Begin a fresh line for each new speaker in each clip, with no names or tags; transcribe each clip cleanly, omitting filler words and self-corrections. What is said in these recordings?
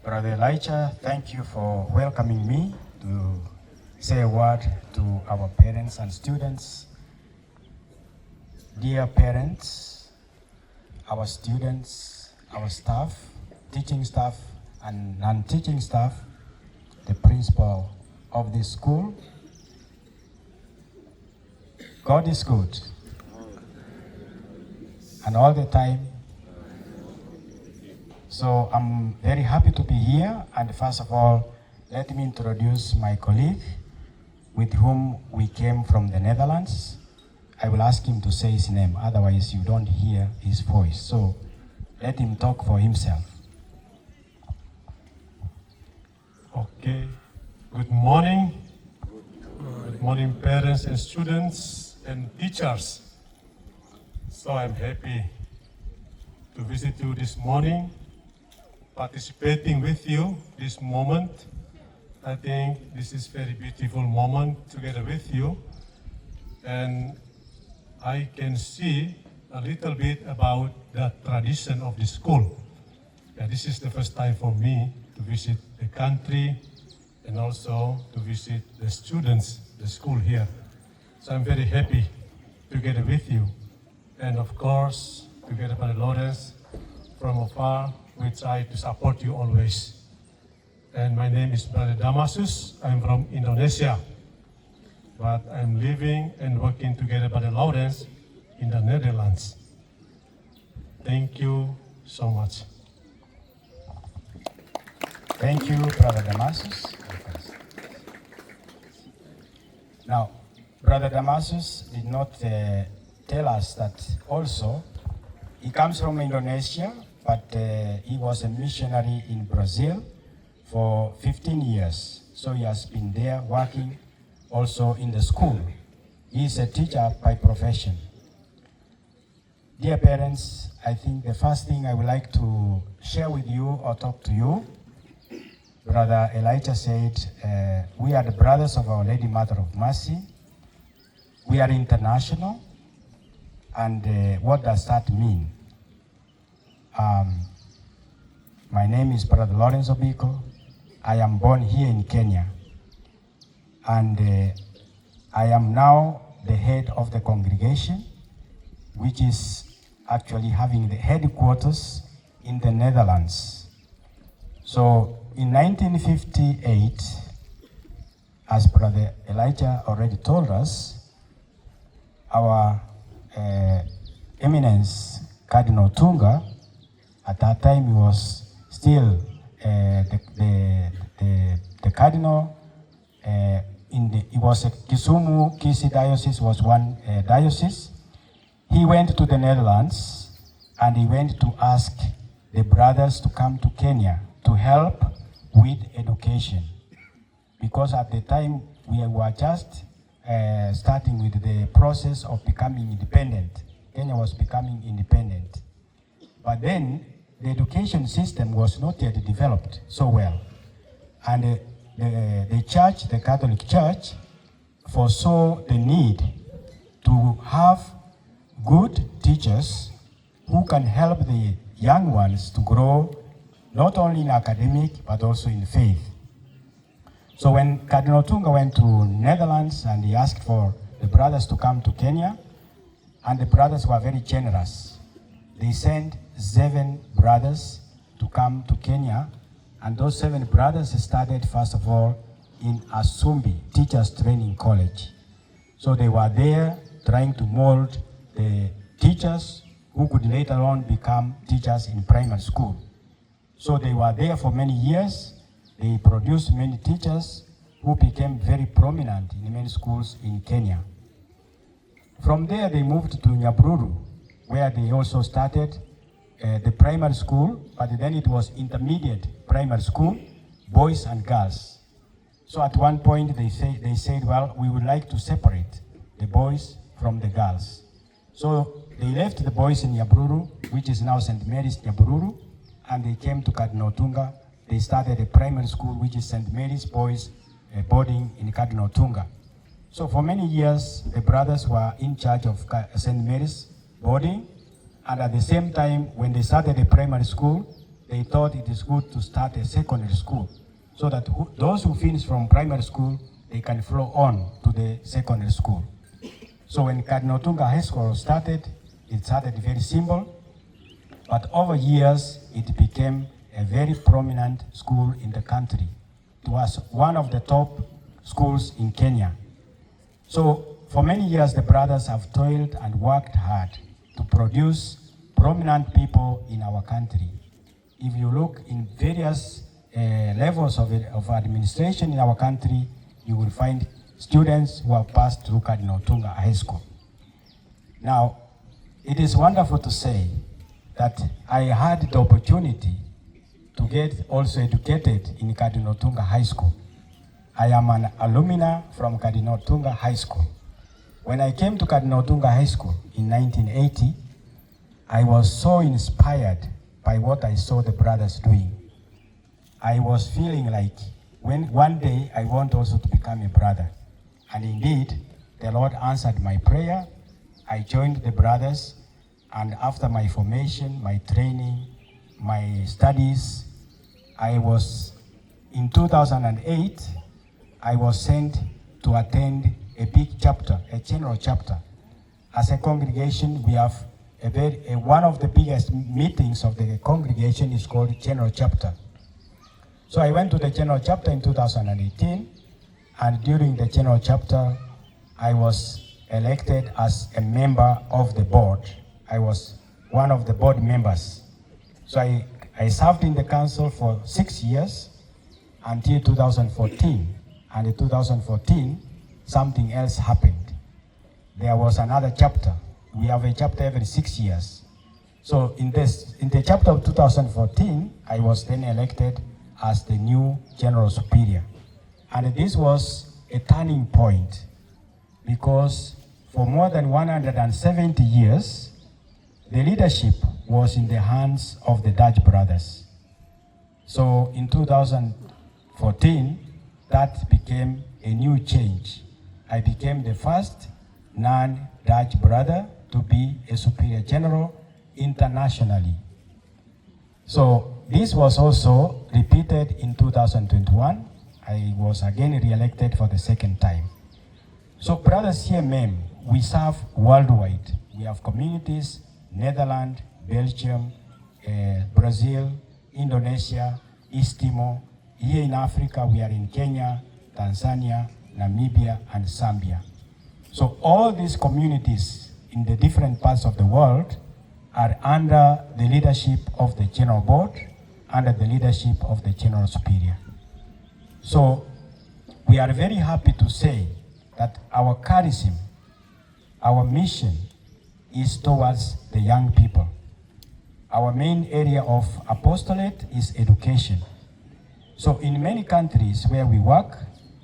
Brother Elijah, thank you for welcoming me to say a word to our parents and students. Dear parents, our students, our staff, teaching staff and non-teaching staff, the principal of this school, God is good. And all the time. So I'm very happy to be here. And first of all, let me introduce my colleague with whom we came from the Netherlands. I will ask him to say his name, otherwise you don't hear his voice. So let him talk for himself.
Okay, good morning. Good morning, parents and students and teachers. So I'm happy to visit you this morning, participating with you this moment. I think this is very beautiful moment together with you. And I can see a little bit about the tradition of the school. Yeah, this is the first time for me to visit the country and also to visit the students, the school here. So I'm very happy together with you. And of course, together with Lawrence, from afar, we try to support you always. And my name is Brother Damasus. I'm from Indonesia, but I'm living and working together with Lawrence in the Netherlands. Thank you so much.
Thank you, Brother Damasus. Now, Brother Damasus did not tell us that also he comes from Indonesia, but he was a missionary in Brazil for 15 years. So he has been there working also in the school. He is a teacher by profession. Dear parents, I think the first thing I would like to share with you or talk to you, Brother Elijah said, we are the brothers of Our Lady Mother of Mercy. We are international. And what does that mean? My name is Brother Lawrence Obiko. I am born here in Kenya. And I am now the head of the congregation, which is actually having the headquarters in the Netherlands. So in 1958, as Brother Elijah already told us, our Eminence Cardinal Tunga, at that time he was still the cardinal. He was a Kisumu, Kisi diocese was one diocese. He went to the Netherlands and he went to ask the brothers to come to Kenya to help with education, because at the time we were just starting with the process of becoming independent. Kenya was becoming independent. But then the education system was not yet developed so well. And the church, the Catholic Church, foresaw the need to have good teachers who can help the young ones to grow not only in academic but also in faith. So when Cardinal Tunga went to Netherlands and he asked for the brothers to come to Kenya, and the brothers were very generous. They sent 7 brothers to come to Kenya, and those 7 brothers started first of all in Asumbi Teachers Training College. So they were there trying to mold the teachers who could later on become teachers in primary school. So they were there for many years. They produced many teachers who became very prominent in many schools in Kenya. From there, they moved to Nyabruru, where they also started the primary school, but then it was intermediate primary school, boys and girls. So at one point, they said, well, we would like to separate the boys from the girls. So they left the boys in Nyabruru, which is now St. Mary's Nyabruru, and they came to Cardinal Tunga. They started a primary school, which is St. Mary's Boys Boarding in Cardinal Tunga. So for many years, the brothers were in charge of St. Mary's Boarding, and at the same time, when they started a primary school, they thought it is good to start a secondary school so that those who finish from primary school, they can flow on to the secondary school. So when Cardinal Tunga High School started, it started very simple, but over years, it became a very prominent school in the country. It was one of the top schools in Kenya. So for many years, the brothers have toiled and worked hard to produce prominent people in our country. If you look in various levels of administration in our country, you will find students who have passed through Cardinal Tunga High School. Now, it is wonderful to say that I had the opportunity to get also educated in Cardinal Tunga High School. I am an alumni from Cardinal Tunga High School. When I came to Cardinal Tunga High School in 1980, I was so inspired by what I saw the brothers doing. I was feeling like when one day I want also to become a brother. And indeed, the Lord answered my prayer. I joined the brothers, and after my formation, my training, my studies, in 2008, I was sent to attend a big chapter, a general chapter. As a congregation, we have one of the biggest meetings of the congregation is called general chapter. So I went to the general chapter in 2018, and during the general chapter, I was elected as a member of the board. I was one of the board members. So I served in the council for 6 years until 2014. And in 2014, something else happened. There was another chapter. We have a chapter every 6 years. So in the chapter of 2014, I was then elected as the new General Superior. And this was a turning point because for more than 170 years, the leadership was in the hands of the Dutch brothers. So in 2014, that became a new change. I became the first non-Dutch brother to be a Superior General internationally. So this was also repeated in 2021. I was again re-elected for the second time. So brothers CMM, we serve worldwide. We have communities, Netherlands, Belgium, Brazil, Indonesia, East Timor. Here in Africa, we are in Kenya, Tanzania, Namibia, and Zambia. So all these communities in the different parts of the world are under the leadership of the General Board, under the leadership of the General Superior. So we are very happy to say that our charism, our mission is towards the young people. Our main area of apostolate is education. So in many countries where we work,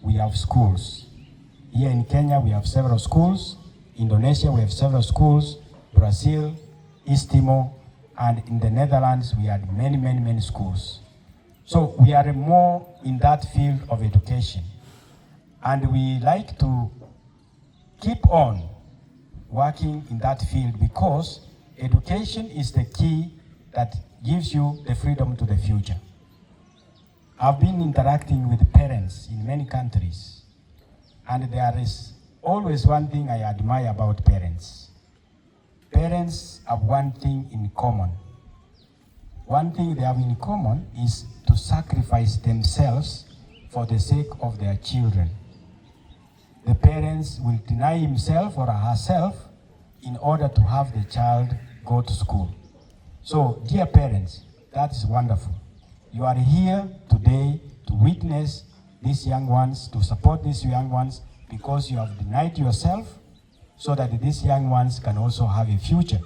we have schools. Here in Kenya, we have several schools. Indonesia, we have several schools. Brazil, East Timor, and in the Netherlands, we have many, many, many schools. So we are more in that field of education. And we like to keep on working in that field because education is the key that gives you the freedom to the future. I've been interacting with parents in many countries, and there is always one thing I admire about parents. Parents have one thing in common. One thing they have in common is to sacrifice themselves for the sake of their children. The parents will deny himself or herself in order to have the child go to school. So, dear parents, that is wonderful. You are here today to witness these young ones, to support these young ones, because you have denied yourself so that these young ones can also have a future.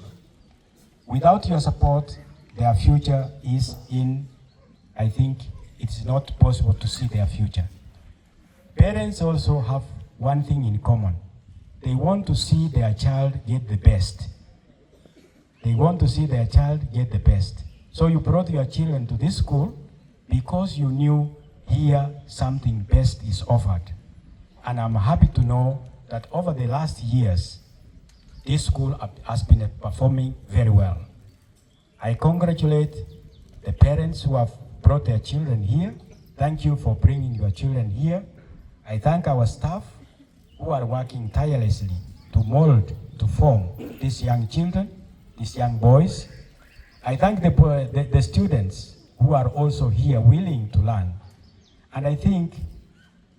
Without your support, their future is I think it's not possible to see their future. Parents also have one thing in common. They want to see their child get the best. They want to see their child get the best. So you brought your children to this school because you knew here something best is offered. And I'm happy to know that over the last years, this school has been performing very well. I congratulate the parents who have brought their children here. Thank you for bringing your children here. I thank our staff who are working tirelessly to mold, to form these young children, these young boys. I thank the students who are also here willing to learn. And I think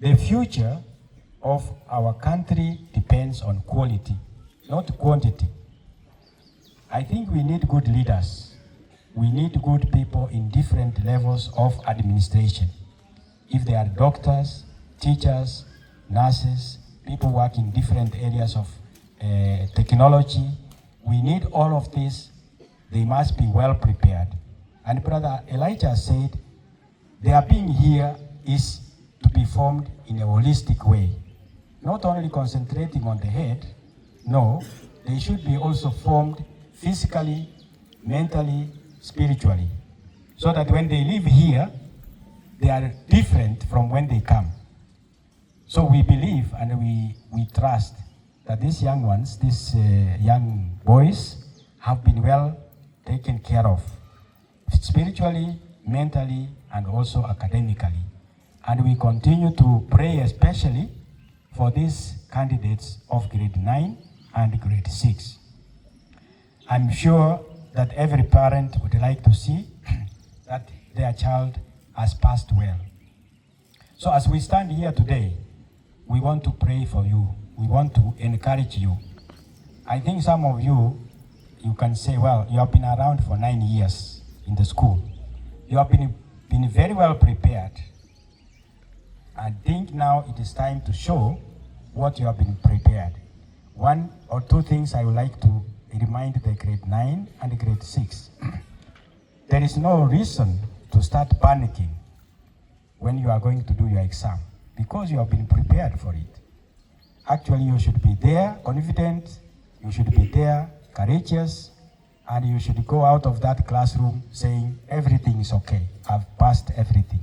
the future of our country depends on quality, not quantity. I think we need good leaders. We need good people in different levels of administration. If they are doctors, teachers, nurses, people working in different areas of technology, we need all of this. They must be well prepared. And Brother Elijah said, their being here is to be formed in a holistic way. Not only concentrating on the head, no, they should be also formed physically, mentally, spiritually. So that when they live here, they are different from when they come. So we believe and we trust that these young ones, these young boys, have been well taken care of, spiritually, mentally, and also academically. And we continue to pray especially for these candidates of grade 9 and grade 6. I'm sure that every parent would like to see that their child has passed well. So as we stand here today, we want to pray for you. We want to encourage you. I think some of you can say, well, you have been around for 9 years in the school. You have been very well prepared. I think now it is time to show what you have been prepared. One or two things I would like to remind the grade 9 and grade 6. There is no reason to start panicking when you are going to do your exam, because you have been prepared for it. Actually, you should be there confident, you should be there courageous, and you should go out of that classroom saying everything is okay, I've passed everything.